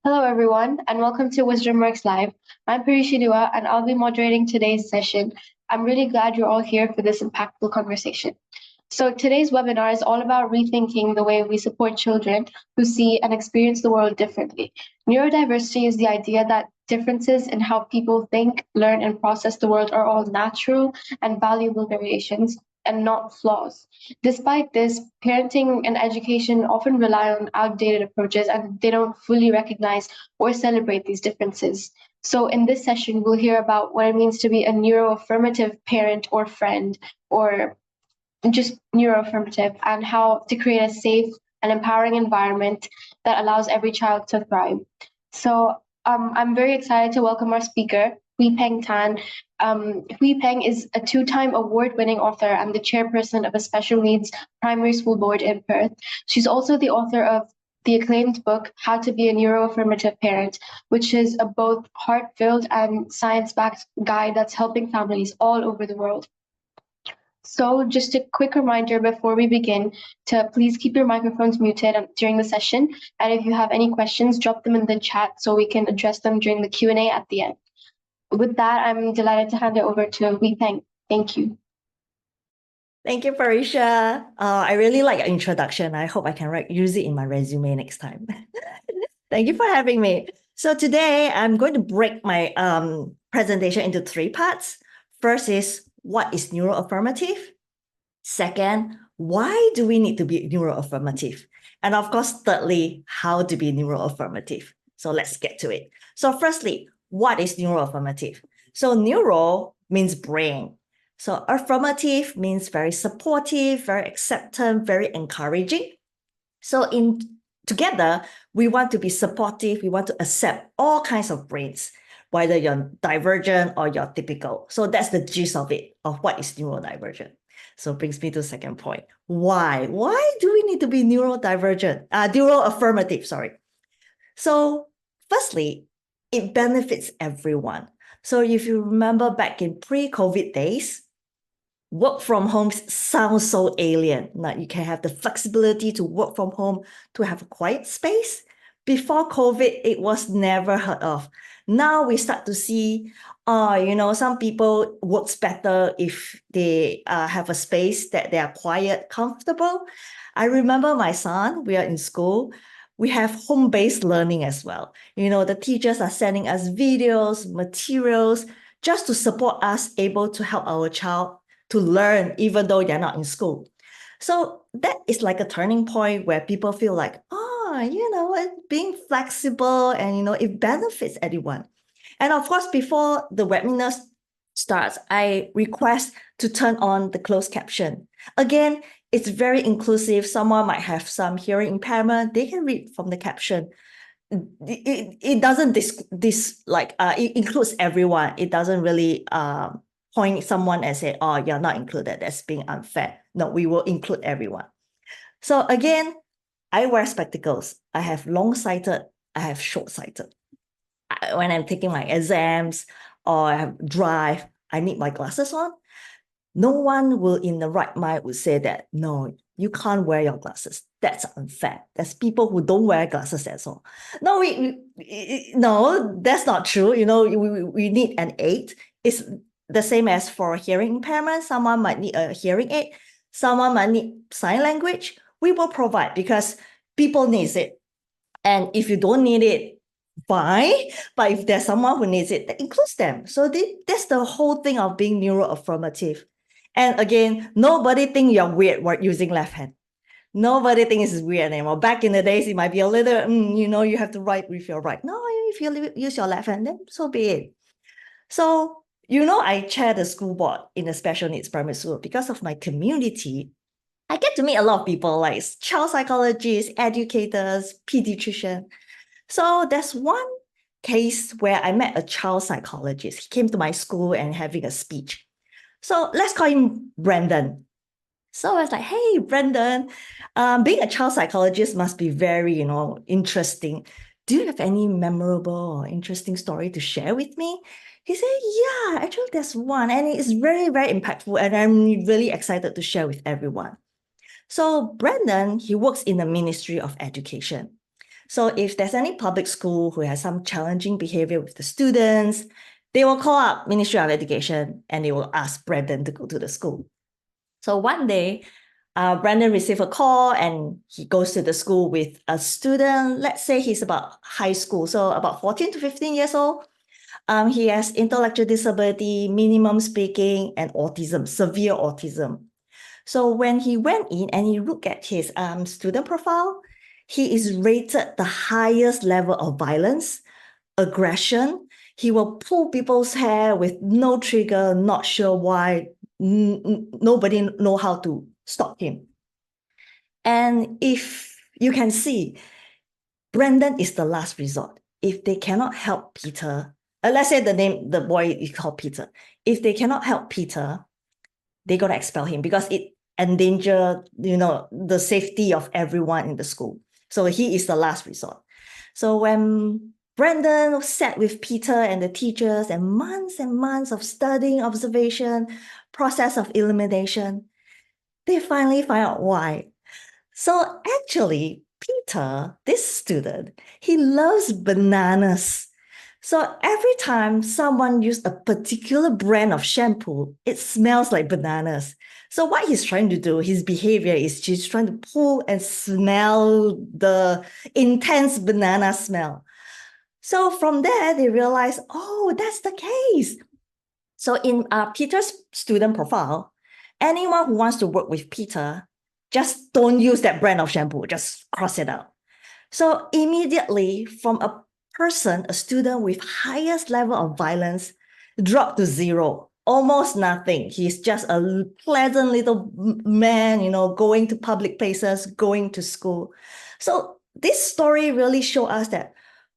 Hello, everyone, and welcome to Wisdom Works Live. I'm Parishi Dua, and I'll be moderating today's session. I'm really glad you're all here for this impactful conversation. So, today's webinar is all about rethinking the way we support children who see and experience the world differently. Neurodiversity is the idea that differences in how people think, learn, and process the world are all natural and valuable variations and not flaws. Despite this, parenting and education often rely on outdated approaches and they don't fully recognize or celebrate these differences. So, in this session, we'll hear about what it means to be a neuro-affirmative parent or friend, or just neuro-affirmative, and how to create a safe and empowering environment that allows every child to thrive. So, I'm very excited to welcome our speaker, Hwee Peng Tan. Hwee Peng is a two-time award-winning author and the chairperson of a special needs primary school board in Perth. She's also the author of the acclaimed book, How to Be a Neuro-Affirmative Parent, which is a both heart-filled and science-backed guide that's helping families all over the world. So just a quick reminder before we begin to please keep your microphones muted during the session. And if you have any questions, drop them in the chat so we can address them during the Q&A at the end. With that, I'm delighted to hand it over to Hwee Peng. Thank you. Thank you, Parisha. I really like your introduction. I hope I can use it in my resume next time. Thank you for having me. So today I'm going to break my presentation into three parts. First is, what is neuroaffirmative? Second, why do we need to be neuroaffirmative? And of course, thirdly, how to be neuroaffirmative. So let's get to it. So firstly, what is neuroaffirmative? So neuro means brain. So affirmative means very supportive, very acceptant, very encouraging. So together, we want to be supportive. We want to accept all kinds of brains, whether you're divergent or you're typical. So that's the gist of it, of what is neurodivergent. So brings me to the second point. Why? Why do we need to be neuroaffirmative, sorry. So firstly, it benefits everyone. So if you remember back in pre-COVID days, work from home sounds so alien. Like you can have the flexibility to work from home, to have a quiet space. Before COVID, it was never heard of. Now we start to see, some people works better if they have a space that they are quiet, comfortable. I remember my son, we are in school, we have home-based learning as well. The teachers are sending us videos, materials, just to support us able to help our child to learn, even though they're not in school. So that is like a turning point where people feel like, being flexible and, it benefits everyone. And of course, before the webinar starts, I request to turn on the closed caption. Again, it's very inclusive. Someone might have some hearing impairment. They can read from the caption. It doesn't it includes everyone. It doesn't really point someone and say, oh, you're not included. That's being unfair. No, we will include everyone. So again, I wear spectacles. I have long-sighted, I have short-sighted. When I'm taking my exams or I have drive, I need my glasses on. No one will in the right mind would say that, no, you can't wear your glasses. That's unfair. There's people who don't wear glasses at all. No, no, that's not true. We need an aid. It's the same as for hearing impairment. Someone might need a hearing aid. Someone might need sign language. We will provide because people need it. And if you don't need it, fine. But if there's someone who needs it, that includes them. So that's the whole thing of being neuroaffirmative. And again, nobody think you're weird while using left hand. Nobody thinks it's weird anymore. Back in the days, it might be a little, you have to write with your right. No, if you use your left hand, then so be it. So, I chair the school board in a special needs primary school. Because of my community, I get to meet a lot of people like child psychologists, educators, pediatricians. So there's one case where I met a child psychologist. He came to my school and having a speech. So let's call him Brandon. So I was like, hey, Brandon, being a child psychologist must be very, interesting. Do you have any memorable or interesting story to share with me? He said, yeah, actually there's one, and it's very, very impactful, and I'm really excited to share with everyone. So Brandon, he works in the Ministry of Education. So if there's any public school who has some challenging behavior with the students, they will call up Ministry of Education and they will ask Brandon to go to the school. So one day, Brandon received a call and he goes to the school with a student. Let's say he's about high school, so about 14 to 15 years old. He has intellectual disability, minimum speaking, and autism, severe autism. So when he went in and he looked at his student profile, he is rated the highest level of violence, aggression. He will pull people's hair with no trigger, not sure why. Nobody know how to stop him. And if you can see, Brandon is the last resort. If they cannot help Peter, let's say the boy is called Peter. If they cannot help Peter, they got to expel him because it endanger, the safety of everyone in the school. So he is the last resort. So when Brandon sat with Peter and the teachers and months of studying, observation, process of elimination, they finally find out why. So actually, Peter, this student, he loves bananas. So every time someone uses a particular brand of shampoo, it smells like bananas. So what he's trying to do, his behavior is just trying to pull and smell the intense banana smell. So from there, they realize, oh, that's the case. So in Peter's student profile, anyone who wants to work with Peter, just don't use that brand of shampoo, just cross it out. So immediately from a person, a student with highest level of violence, dropped to zero, almost nothing. He's just a pleasant little man, going to public places, going to school. So this story really shows us that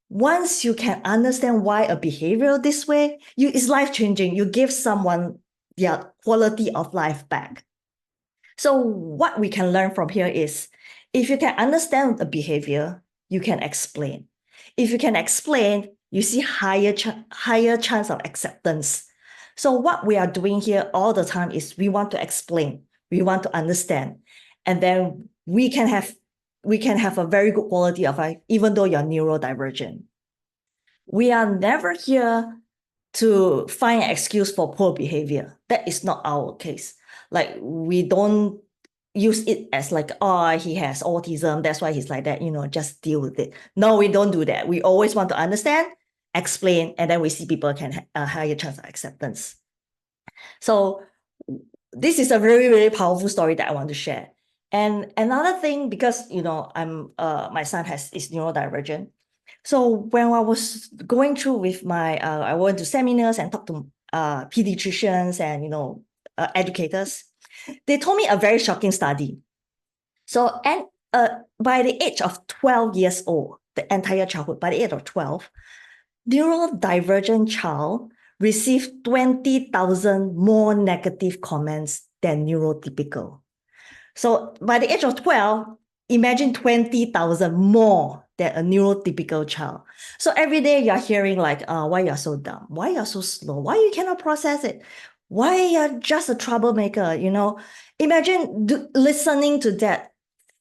once you can understand why a behavior this way, it's life-changing. You give someone their quality of life back. So what we can learn from here is, if you can understand a behavior, you can explain. If you can explain, you see higher chance of acceptance. So what we are doing here all the time is we want to explain, we want to understand, and then we can have a very good quality of life, even though you're neurodivergent. We are never here to find an excuse for poor behavior. That is not our case. Like, we don't use it as like, oh, he has autism, that's why he's like that, just deal with it. No, we don't do that. We always want to understand, explain, and then we see people can have a higher chance of acceptance. So this is a very, very powerful story that I want to share. And another thing, because I'm my son is neurodivergent. So when I was going through with I went to seminars and talked to pediatricians and educators, they told me a very shocking study. So by the age of 12 years old, the entire childhood, by the age of 12, neurodivergent child received 20,000 more negative comments than neurotypical. So by the age of 12, imagine 20,000 more than a neurotypical child. So every day you're hearing like, why you're so dumb? Why you're so slow? Why you cannot process it? Why you're just a troublemaker? Imagine listening to that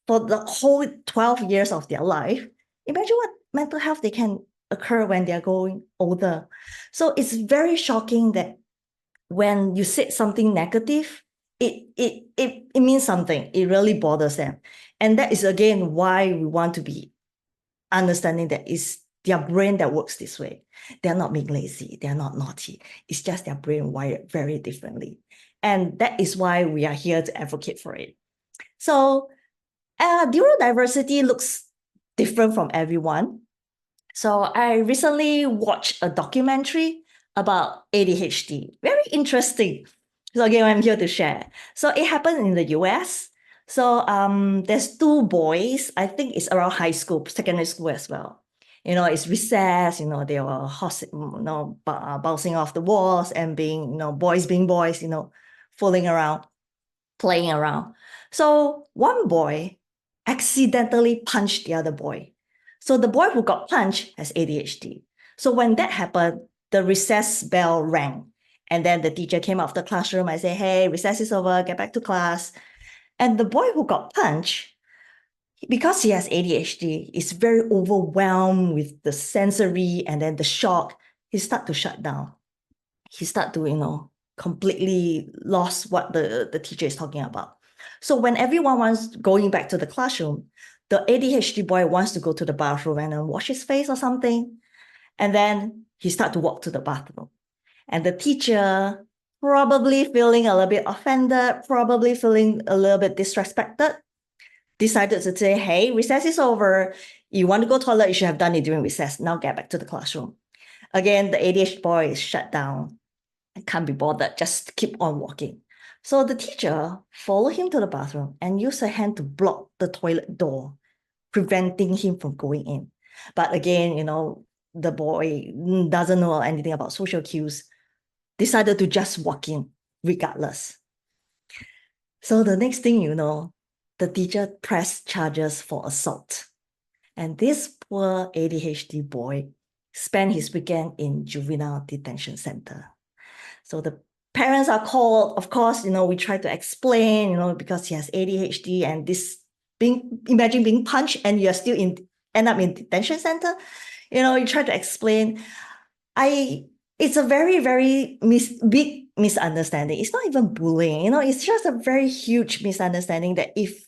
for the whole 12 years of their life. Imagine what mental health they can occur when they're going older. So it's very shocking that when you say something negative, it means something. It really bothers them. And that is, again, why we want to be understanding that it's their brain that works this way. They're not being lazy. They're not naughty. It's just their brain wired very differently. And that is why we are here to advocate for it. So neurodiversity looks different from everyone. So I recently watched a documentary about ADHD. Very interesting. So again, I'm here to share. So it happened in the US. So there's two boys, I think it's around high school, secondary school as well. It's recess, they were bouncing off the walls and being, boys being boys, fooling around, playing around. So one boy accidentally punched the other boy. So the boy who got punched has ADHD. So when that happened, the recess bell rang. And then the teacher came out of the classroom and said, hey, recess is over, get back to class. And the boy who got punched, because he has ADHD, is very overwhelmed with the sensory and then the shock. He start to shut down. He start to, completely lost what the teacher is talking about. So when everyone wants going back to the classroom, the ADHD boy wants to go to the bathroom and then wash his face or something. And then he start to walk to the bathroom. And the teacher, probably feeling a little bit offended, probably feeling a little bit disrespected, decided to say, hey, recess is over. You want to go toilet, you should have done it during recess. Now get back to the classroom. Again, the ADHD boy is shut down. I can't be bothered, just keep on walking. So the teacher followed him to the bathroom and used her hand to block the toilet door, preventing him from going in. But again, the boy doesn't know anything about social cues, decided to just walk in regardless. So the next thing you know, the teacher pressed charges for assault. And this poor ADHD boy spent his weekend in juvenile detention center. So the parents are called, of course, we try to explain, because he has ADHD and imagine being punched and you're still end up in detention center. You try to explain. It's a very, very big misunderstanding. It's not even bullying, it's just a very huge misunderstanding that if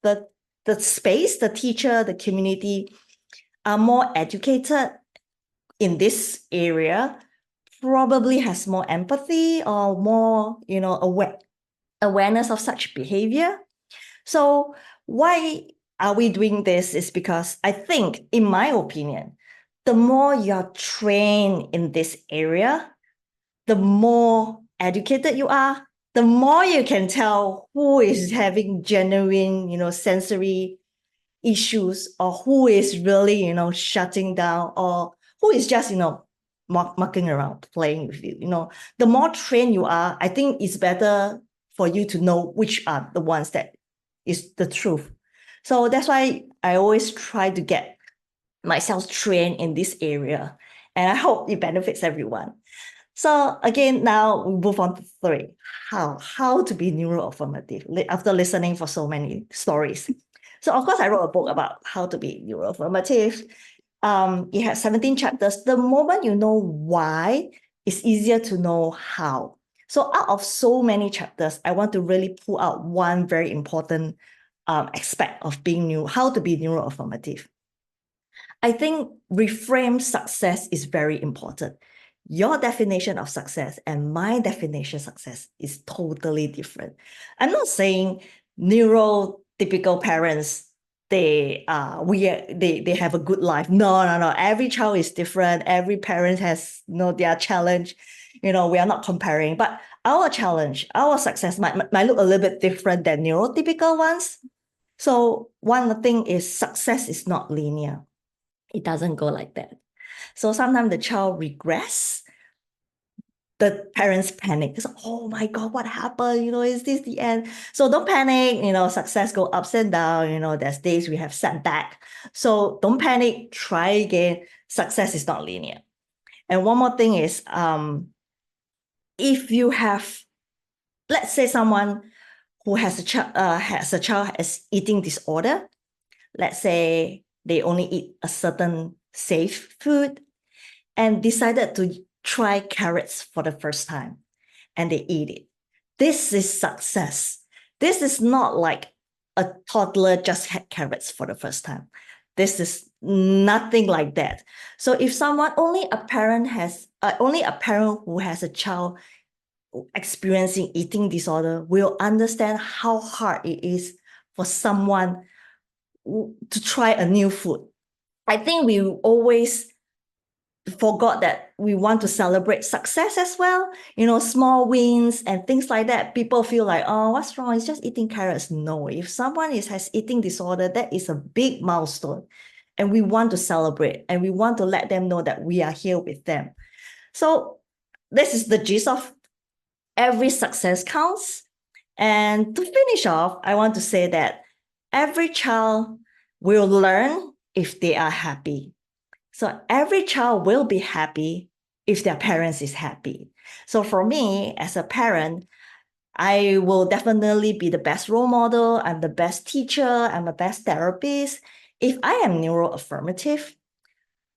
the space, the teacher, the community are more educated in this area, probably has more empathy or more, awareness of such behavior. So why are we doing this is because I think, in my opinion, the more you're trained in this area, the more educated you are, the more you can tell who is having genuine, sensory issues, or who is really, shutting down, or who is just, mucking around, playing with you. The more trained you are, I think it's better for you to know which are the ones that is the truth. So that's why I always try to get myself trained in this area, and I hope it benefits everyone. So again, now we move on to 3. How to be neuro-affirmative after listening for so many stories. So of course, I wrote a book about how to be neuro-affirmative. It has 17 chapters. The moment you know why, it's easier to know how. So out of so many chapters, I want to really pull out one very important aspect of how to be neuro-affirmative. I think reframe success is very important. Your definition of success and my definition of success is totally different. I'm not saying neurotypical parents, they have a good life. No. Every child is different. Every parent has their challenge. We are not comparing, but our challenge, our success might look a little bit different than neurotypical ones. So one thing is success is not linear. It doesn't go like that. So sometimes the child regress, the parents panic. It's like, oh my God, what happened? Is this the end? So don't panic. Success go ups and down. There's days we have setback. So don't panic. Try again. Success is not linear. And one more thing is, if you have, let's say, someone who has a child has eating disorder. Let's say they only eat a certain safe food and decided to try carrots for the first time, and they eat it. This is success. This is not like a toddler just had carrots for the first time. This is nothing like that. So if only a parent who has a child experiencing eating disorder will understand how hard it is for someone to try a new food. I think we always forgot that we want to celebrate success as well, small wins and things like that. People feel like, oh, what's wrong? It's just eating carrots. No, if someone has eating disorder, that is a big milestone. And we want to celebrate and we want to let them know that we are here with them. So this is the gist of every success counts. And to finish off, I want to say that every child will learn if they are happy. So every child will be happy if their parents is happy. So for me, as a parent, I will definitely be the best role model. I'm the best teacher. I'm the best therapist. If I am neuro-affirmative,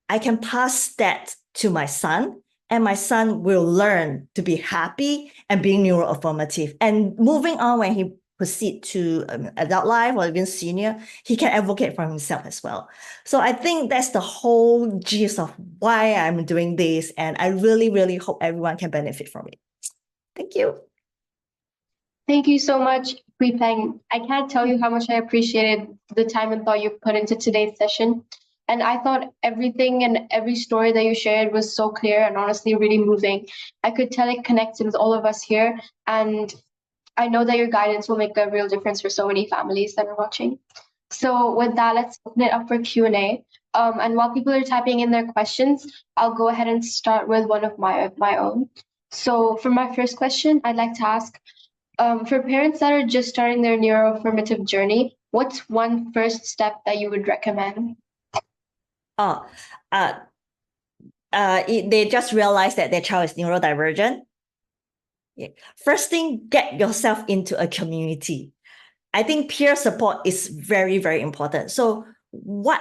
I can pass that to my son, and my son will learn to be happy and being neuro-affirmative. And moving on, when he proceed to adult life or even senior, he can advocate for himself as well. So I think that's the whole gist of why I'm doing this. And I really, really hope everyone can benefit from it. Thank you. Thank you so much, Hwee Peng. I can't tell you how much I appreciated the time and thought you put into today's session. And I thought everything and every story that you shared was so clear and honestly really moving. I could tell it connected with all of us here. And I know that your guidance will make a real difference for so many families that are watching. So with that, let's open it up for Q&A. And while people are typing in their questions, I'll go ahead and start with one of my own. So for my first question, I'd like to ask, for parents that are just starting their neuroaffirmative journey, what's one first step that you would recommend? They just realize that their child is neurodivergent. Yeah. First thing, get yourself into a community. I think peer support is very, very important. So what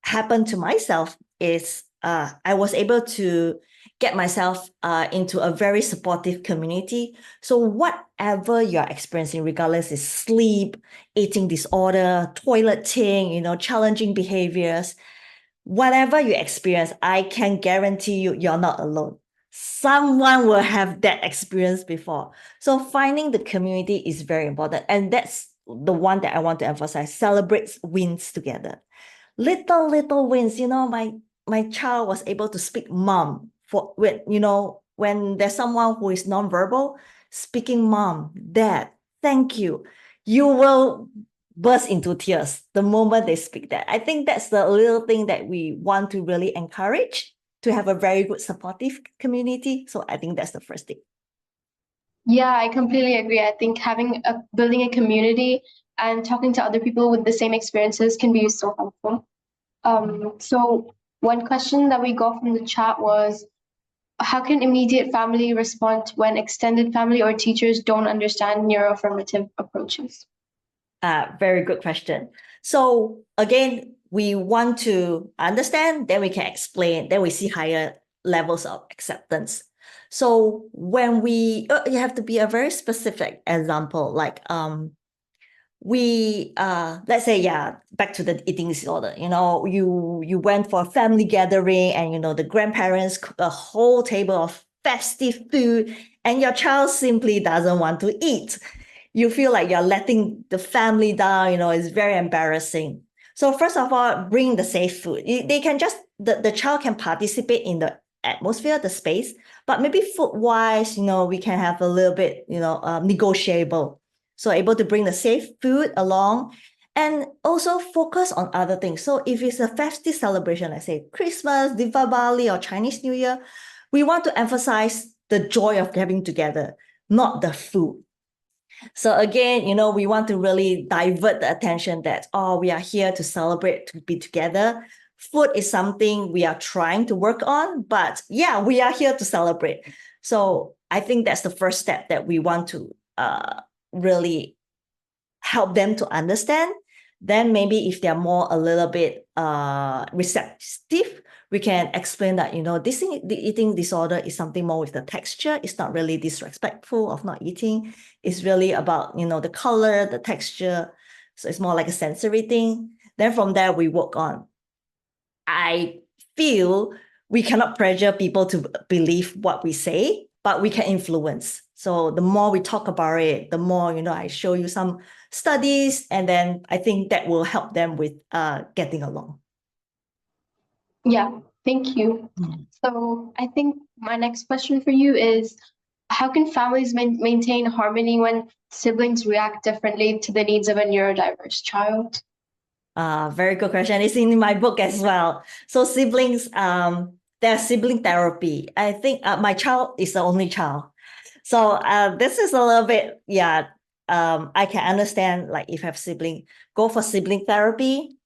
happened to myself is I was able to get myself into a very supportive community. So whatever you're experiencing, regardless is sleep, eating disorder, toileting, challenging behaviors, whatever you experience, I can guarantee you're not alone. Someone will have that experience before. So finding the community is very important. And that's the one that I want to emphasize. Celebrate wins together. Little wins. My child was able to speak mom when there's someone who is nonverbal, speaking mom, dad, thank you. You will burst into tears the moment they speak that. I think that's the little thing that we want to really encourage, to have a very good supportive community. So I think that's the first thing. Yeah, I completely agree. I think building a community and talking to other people with the same experiences can be so helpful. So one question that we got from the chat was, how can immediate family respond when extended family or teachers don't understand neuroaffirmative approaches? Very good question. So again, we want to understand, then we can explain, then we see higher levels of acceptance. So when you have to be a very specific example, like let's say, back to the eating disorder, you went for a family gathering and the grandparents cook a whole table of festive food and your child simply doesn't want to eat. You feel like you're letting the family down, it's very embarrassing. So first of all, bring the safe food. They can the child can participate in the atmosphere, the space, but maybe food-wise, we can have a little bit, negotiable. So able to bring the safe food along and also focus on other things. So if it's a festive celebration, let's say Christmas, Diwali, or Chinese New Year, we want to emphasize the joy of having together, not the food. So again, we want to really divert the attention that, we are here to celebrate, to be together. Food is something we are trying to work on, but yeah, we are here to celebrate. So I think that's the first step that we want to really help them to understand. Then maybe if they're a little bit receptive, we can explain that, the eating disorder is something more with the texture. It's not really disrespectful of not eating. It's really about, the color, the texture. So it's more like a sensory thing. Then from there, we work on. I feel we cannot pressure people to believe what we say, but we can influence. So the more we talk about it, the more, I show you some studies, and then I think that will help them with getting along. Yeah, thank you. So I think my next question for you is, how can families maintain harmony when siblings react differently to the needs of a neurodiverse child? Very good question. It's in my book as well. So siblings, there's sibling therapy. I think my child is the only child. So this is a little bit, I can understand, like if you have sibling, go for sibling therapy.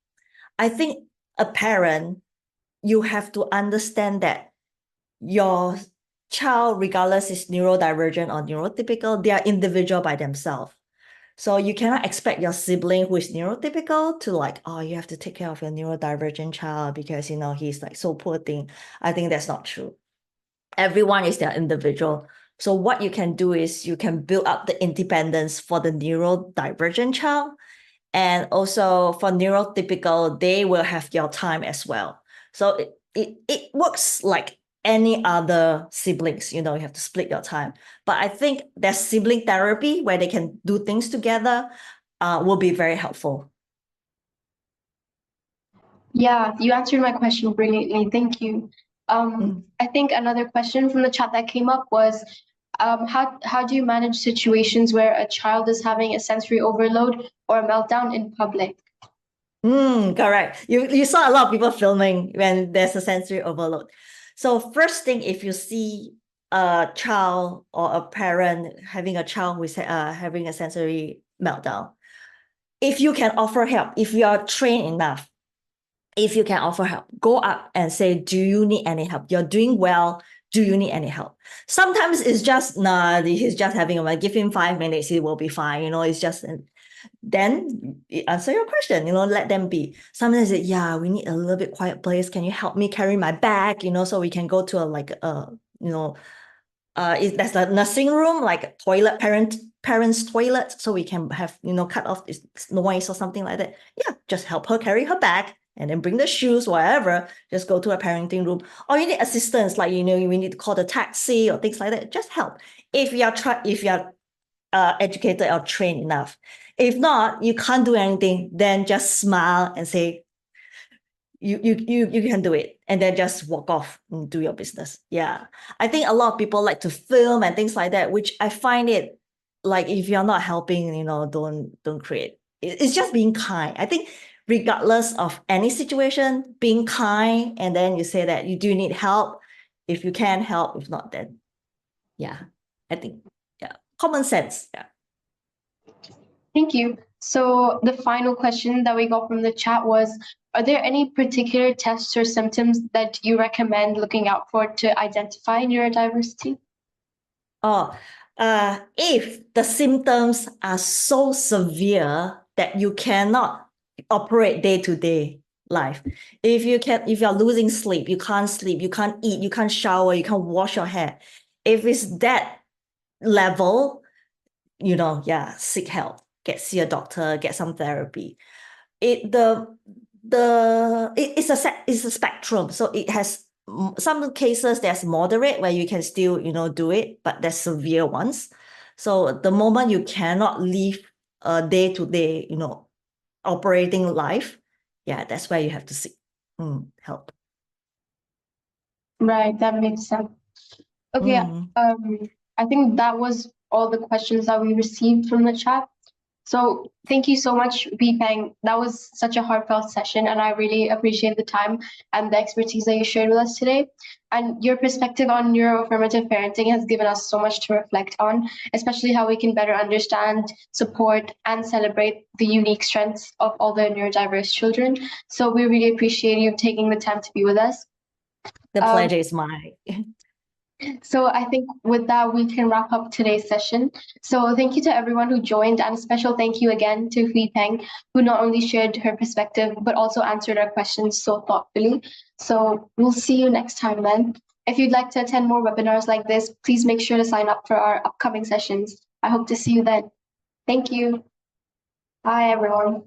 I think a parent, you have to understand that your child, regardless is neurodivergent or neurotypical, they are individual by themselves. So you cannot expect your sibling who is neurotypical to like, oh, you have to take care of your neurodivergent child because, you know, he's like so poor thing. I think that's not true. Everyone is their individual. So what you can do is you can build up the independence for the neurodivergent child. And also for neurotypical, they will have your time as well. So it works like any other siblings, you know, you have to split your time. But I think there's sibling therapy where they can do things together will be very helpful. Yeah, you answered my question brilliantly. Thank you. I think another question from the chat that came up was, how do you manage situations where a child is having a sensory overload or a meltdown in public? Correct. You saw a lot of people filming when there's a sensory overload. So first thing, if you see a child or a parent having a child who is having a sensory meltdown, if you can offer help, if you are trained enough, if you can offer help, go up and say, do you need any help? You're doing well. Do you need any help? Sometimes it's just, nah, he's just having a, give him 5 minutes, he will be fine. You know, it's just, then answer your question, you know, let them be. Sometimes they say, yeah, we need a little bit quiet place. Can you help me carry my bag? You know, so we can go to there's a nursing room, like a toilet, parents' toilet, so we can have, you know, cut off this noise or something like that. Yeah, just help her carry her bag and then bring the shoes, whatever. Just go to a parenting room. Or you need assistance, like, you know, we need to call the taxi or things like that. Just help. If you are educated or trained enough. If not, you can't do anything, then just smile and say, you can do it, and then just walk off and do your business. Yeah. I think a lot of people like to film and things like that, which I find it like, if you're not helping, you know, don't create. It's just being kind. I think regardless of any situation, being kind, and then you say that you do need help. If you can help, if not, then yeah, I think, yeah, common sense. Yeah. Thank you. So the final question that we got from the chat was, are there any particular tests or symptoms that you recommend looking out for to identify neurodiversity? Oh, if the symptoms are so severe that you cannot operate day-to-day life, if you're losing sleep, you can't eat, you can't shower, you can't wash your hair. If it's that level, you know, yeah, seek help, see a doctor, get some therapy. It's a spectrum. So it has some cases there's moderate where you can still, you know, do it, but there's severe ones. So the moment you cannot live a day-to-day, you know, operating life, yeah, that's where you have to seek help. Right, that makes sense. Okay, I think that was all the questions that we received from the chat. So thank you so much, Hwee Peng. That was such a heartfelt session, and I really appreciate the time and the expertise that you shared with us today. And your perspective on neuro-affirmative parenting has given us so much to reflect on, especially how we can better understand, support, and celebrate the unique strengths of all the neurodiverse children. So we really appreciate you taking the time to be with us. The pleasure is mine. So I think with that, we can wrap up today's session. So thank you to everyone who joined, and a special thank you again to Hwee Peng, who not only shared her perspective, but also answered our questions so thoughtfully. So we'll see you next time then. If you'd like to attend more webinars like this, please make sure to sign up for our upcoming sessions. I hope to see you then. Thank you. Bye, everyone.